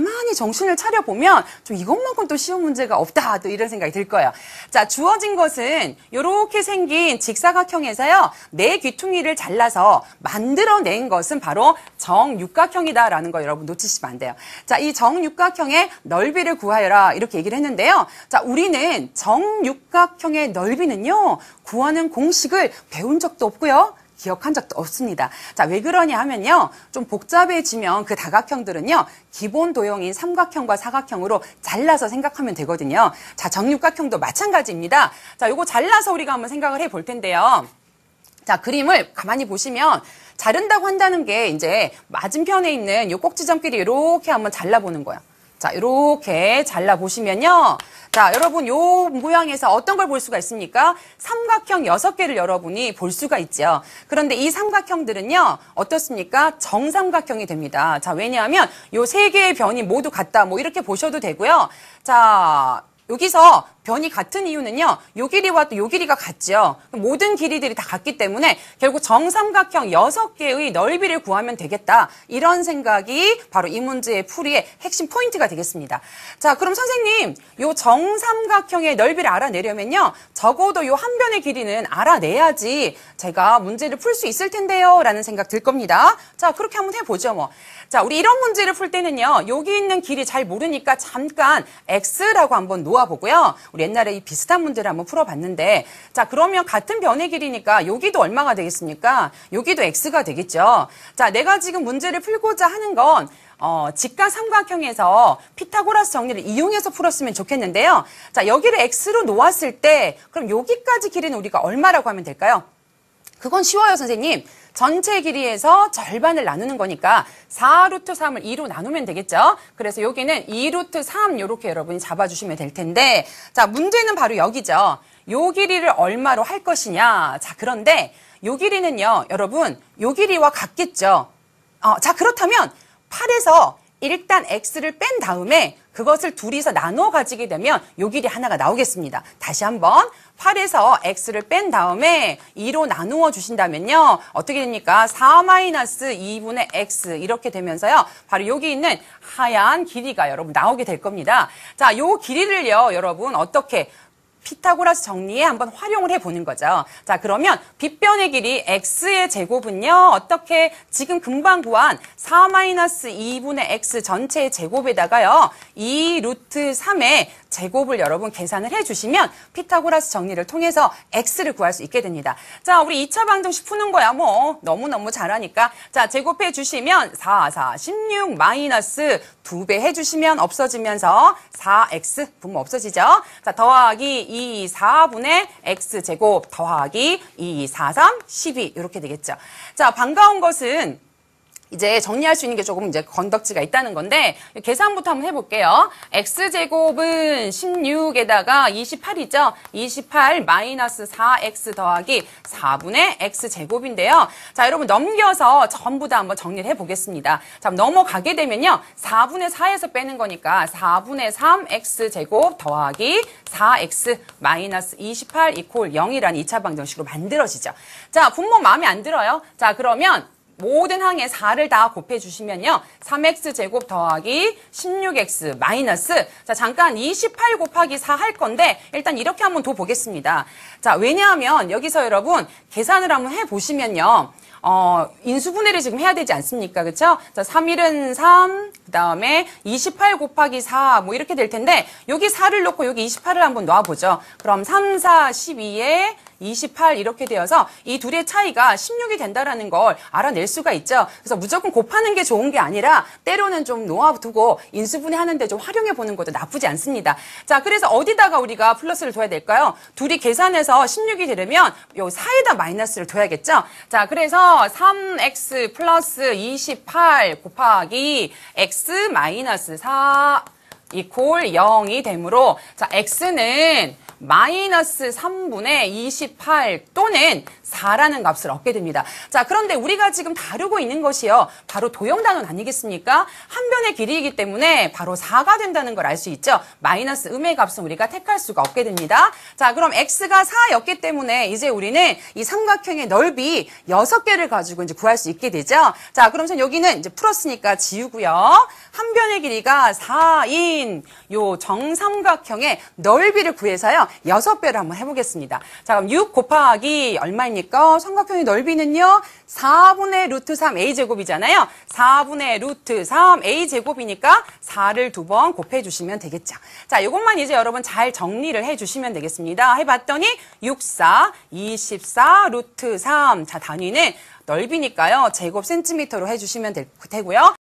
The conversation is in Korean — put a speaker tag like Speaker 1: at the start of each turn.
Speaker 1: 가만히 정신을 차려보면 좀 이것만큼 또 쉬운 문제가 없다. 또 이런 생각이 들 거예요. 자, 주어진 것은 이렇게 생긴 직사각형에서요. 네 귀퉁이를 잘라서 만들어낸 것은 바로 정육각형이다라는 거 여러분 놓치시면 안 돼요. 자, 이 정육각형의 넓이를 구하여라 이렇게 얘기를 했는데요. 자, 우리는 정육각형의 넓이는요. 구하는 공식을 배운 적도 없고요. 기억한 적도 없습니다. 자, 왜 그러냐 하면요. 좀 복잡해지면 그 다각형들은요. 기본 도형인 삼각형과 사각형으로 잘라서 생각하면 되거든요. 자, 정육각형도 마찬가지입니다. 자, 요거 잘라서 우리가 한번 생각을 해볼 텐데요. 자, 그림을 가만히 보시면 자른다고 한다는 게 이제 맞은편에 있는 요 꼭지점끼리 이렇게 한번 잘라보는 거예요. 자, 이렇게 잘라보시면요. 자, 여러분 요 모양에서 어떤 걸 볼 수가 있습니까? 삼각형 6개를 여러분이 볼 수가 있죠. 그런데 이 삼각형들은요. 어떻습니까? 정삼각형이 됩니다. 자, 왜냐하면 요 3개의 변이 모두 같다. 뭐 이렇게 보셔도 되고요. 자, 여기서 변이 같은 이유는요. 요 길이와 또 요 길이가 같죠. 모든 길이들이 다 같기 때문에 결국 정삼각형 6개의 넓이를 구하면 되겠다. 이런 생각이 바로 이 문제의 풀이의 핵심 포인트가 되겠습니다. 자, 그럼 선생님, 요 정삼각형의 넓이를 알아내려면요. 적어도 요 한 변의 길이는 알아내야지 제가 문제를 풀 수 있을 텐데요. 라는 생각 들 겁니다. 자, 그렇게 한번 해보죠, 뭐. 자, 우리 이런 문제를 풀 때는요. 여기 있는 길이 잘 모르니까 잠깐 X라고 한번 놓아보고요. 우리 옛날에 이 비슷한 문제를 한번 풀어봤는데 자, 그러면 같은 변의 길이니까 여기도 얼마가 되겠습니까? 여기도 X가 되겠죠. 자, 내가 지금 문제를 풀고자 하는 건 직각삼각형에서 피타고라스 정리를 이용해서 풀었으면 좋겠는데요. 자, 여기를 X로 놓았을 때 그럼 여기까지 길이는 우리가 얼마라고 하면 될까요? 그건 쉬워요, 선생님. 전체 길이에서 절반을 나누는 거니까 4루트 3을 2로 나누면 되겠죠. 그래서 여기는 2루트 3 이렇게 여러분이 잡아주시면 될 텐데 자, 문제는 바로 여기죠. 요 길이를 얼마로 할 것이냐. 자, 그런데 요 길이는요. 여러분 요 길이와 같겠죠. 자, 그렇다면 8에서 일단 X를 뺀 다음에 그것을 둘이서 나누어 가지게 되면 요 길이 하나가 나오겠습니다. 다시 한번 8에서 X를 뺀 다음에 2로 나누어 주신다면요. 어떻게 됩니까? 4-2분의 X 이렇게 되면서요. 바로 여기 있는 하얀 길이가 여러분 나오게 될 겁니다. 자, 요 길이를요. 여러분 어떻게 피타고라스 정리에 한번 활용을 해보는 거죠. 자, 그러면 빗변의 길이 x의 제곱은요. 어떻게 지금 금방 구한 4-2분의 x 전체의 제곱에다가요. 2루트 3의 제곱을 여러분 계산을 해주시면 피타고라스 정리를 통해서 x를 구할 수 있게 됩니다. 자, 우리 2차 방정식 푸는 거야. 뭐 너무너무 잘하니까. 자, 제곱해 주시면 16 마이너스 2배 해주시면 없어지면서 4x 분모 없어지죠. 자, 더하기 4분의 x제곱 더하기 12 이렇게 되겠죠. 자, 반가운 것은 이제 정리할 수 있는 게 조금 이제 건덕지가 있다는 건데 계산부터 한번 해볼게요. x제곱은 16에다가 28이죠. 28 마이너스 4x 더하기 4분의 x제곱인데요. 자, 여러분 넘겨서 전부 다 한번 정리를 해보겠습니다. 자, 넘어가게 되면요. 4분의 4에서 빼는 거니까 4분의 3 x제곱 더하기 4x 마이너스 28 이퀄 0이라는 2차 방정식으로 만들어지죠. 자, 분모 마음에 안 들어요? 자, 그러면 모든 항에 4를 다 곱해주시면요. 3x제곱 더하기 16x 마이너스 자, 잠깐 28 곱하기 4 할 건데 일단 이렇게 한번 더 보겠습니다. 자, 왜냐하면 여기서 여러분 계산을 한번 해보시면요. 인수분해를 지금 해야 되지 않습니까? 그쵸? 자, 3일은 3, 그 다음에 28 곱하기 4, 뭐 이렇게 될 텐데, 여기 4를 놓고 여기 28을 한번 놔보죠. 그럼 3, 4, 12에 28 이렇게 되어서 이 둘의 차이가 16이 된다라는 걸 알아낼 수가 있죠. 그래서 무조건 곱하는 게 좋은 게 아니라 때로는 좀 놓아두고 인수분해 하는데 좀 활용해 보는 것도 나쁘지 않습니다. 자, 그래서 어디다가 우리가 플러스를 둬야 될까요? 둘이 계산해서 16이 되려면 요 4에다 마이너스를 둬야겠죠. 자, 그래서 3x 플러스 28 곱하기 x 마이너스 4 이퀄 0이 되므로 자, x는 마이너스 3분의 28 또는 4라는 값을 얻게 됩니다. 자, 그런데 우리가 지금 다루고 있는 것이요. 바로 도형단원 아니겠습니까? 한 변의 길이이기 때문에 바로 4가 된다는 걸 알 수 있죠. 마이너스 음의 값은 우리가 택할 수가 없게 됩니다. 자, 그럼 x가 4였기 때문에 이제 우리는 이 삼각형의 넓이 6개를 가지고 이제 구할 수 있게 되죠. 자, 그럼 여기는 이제 풀었으니까 지우고요. 한 변의 길이가 4인 요 정삼각형의 넓이를 구해서요. 6배를 한번 해보겠습니다. 자, 그럼 6 곱하기 얼마입니까? 삼각형의 넓이는요. 4분의 루트 3a 제곱이잖아요. 4분의 루트 3a 제곱이니까 4를 2번 곱해주시면 되겠죠. 자, 이것만 이제 여러분 잘 정리를 해주시면 되겠습니다. 해봤더니 6, 4, 24 루트 3. 자, 단위는 넓이니까요. 제곱 센티미터로 해주시면 되고요.